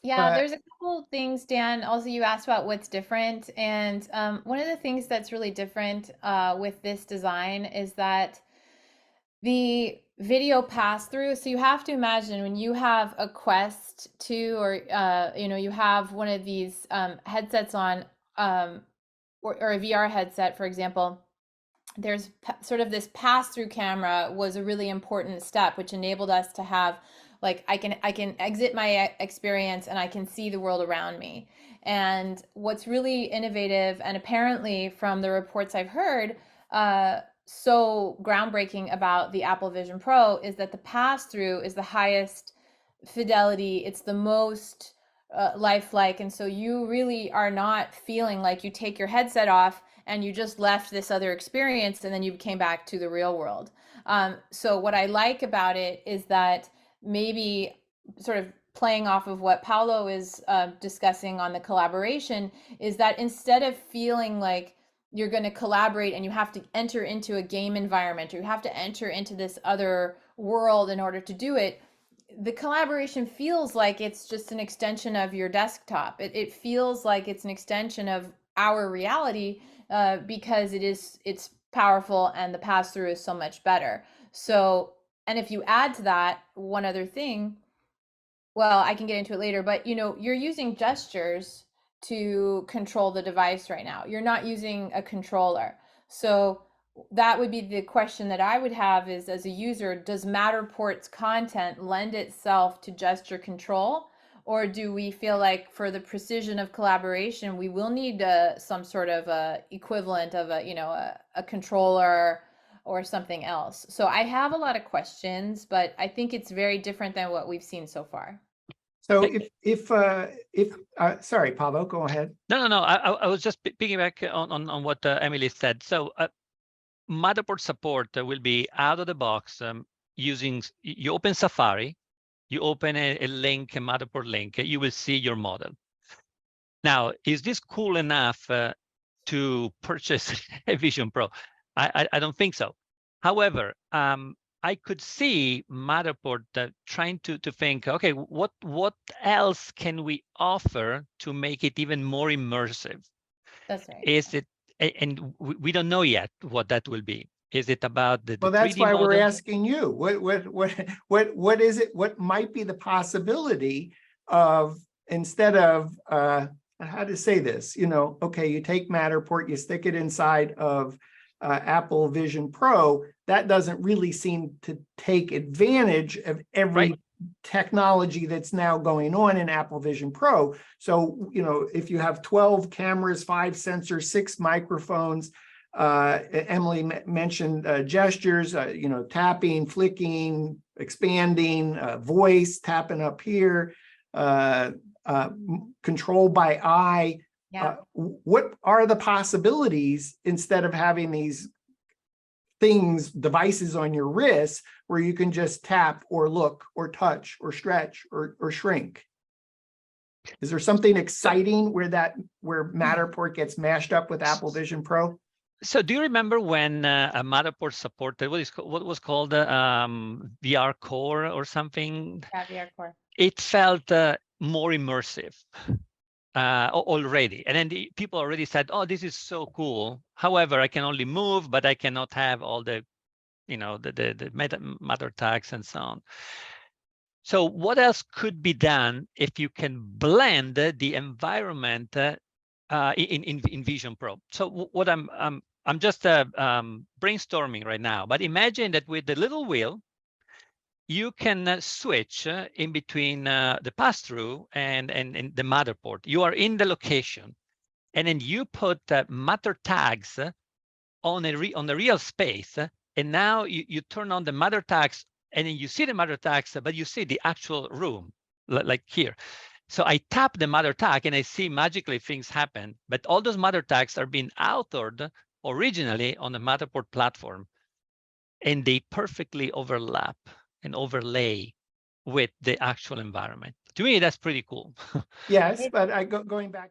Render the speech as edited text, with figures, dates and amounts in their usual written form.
Yeah, But there's a couple things, Dan. Also, you asked about what's different, and one of the things that's really different with this design is that the video pass through. So you have to imagine when you have a Quest 2 or you have one of these headsets on, um, or a VR headset, for example. There's sort of this pass-through camera was a really important step, which enabled us to have, like, I can exit my experience and I can see the world around me. And what's really innovative, and apparently from the reports I've heard, so groundbreaking about the Apple Vision Pro, is that the pass-through is the highest fidelity. It's the most lifelike, and so you really are not feeling like you take your headset off and you just left this other experience and then you came back to the real world. So what I like about it is that, maybe sort of playing off of what Paolo is discussing on the collaboration, is that instead of feeling like you're going to collaborate and you have to enter into a game environment or you have to enter into this other world in order to do it, the collaboration feels like it's just an extension of your desktop. It feels like it's an extension of our reality, because it's powerful and the pass through is so much better. So, and if you add to that one other thing, well, I can get into it later, but you're using gestures to control the device right now. You're not using a controller. So that would be the question that I would have is, as a user, does Matterport's content lend itself to gesture control? Or do we feel like for the precision of collaboration, we will need some sort of equivalent of a controller or something else? So I have a lot of questions, but I think it's very different than what we've seen so far. so if sorry, Pablo, go ahead. No. I was just piggyback on what Emily said. So Matterport support will be out of the box, using, you open Safari, you open a link, a Matterport link, you will see your model. Now, is this cool enough to purchase a Vision Pro? I don't think so. However, I could see Matterport trying to think, okay, what else can we offer to make it even more immersive? That's right. Is it, and we don't know yet what that will be. Is it about the Well, that's 3D why we're model? asking you. What is it? What might be the possibility of, instead of how to say this? Okay, you take Matterport, you stick it inside of Apple Vision Pro. That doesn't really seem to take advantage of every Right. technology that's now going on in Apple Vision Pro. So, if you have 12 cameras, 5 sensors, 6 microphones, Emily mentioned gestures, tapping, flicking, expanding, voice, tapping up here, control by eye. Yeah. What are the possibilities, instead of having these devices on your wrist where you can just tap or look or touch or stretch or shrink? Is there something exciting where Matterport gets mashed up with Apple Vision Pro? So do you remember when a Matterport supported what was called VR Core or something? Yeah, VR Core. It felt more immersive already. And then people already said, oh, this is so cool. However, I can only move, but I cannot have all the, the matter tags and so on. So what else could be done if you can blend the environment in Vision Pro? So what I'm just brainstorming right now, but imagine that with the little wheel, you can switch in between the pass-through and the Matterport. You are in the location, and then you put matter tags on the real space, and now you turn on the matter tags, and then you see the matter tags, but you see the actual room, like here. So I tap the matter tag, and I see magically things happen, but all those matter tags are being authored originally on the Matterport platform, and they perfectly overlap and overlay with the actual environment. To me, that's pretty cool. Yes, but going back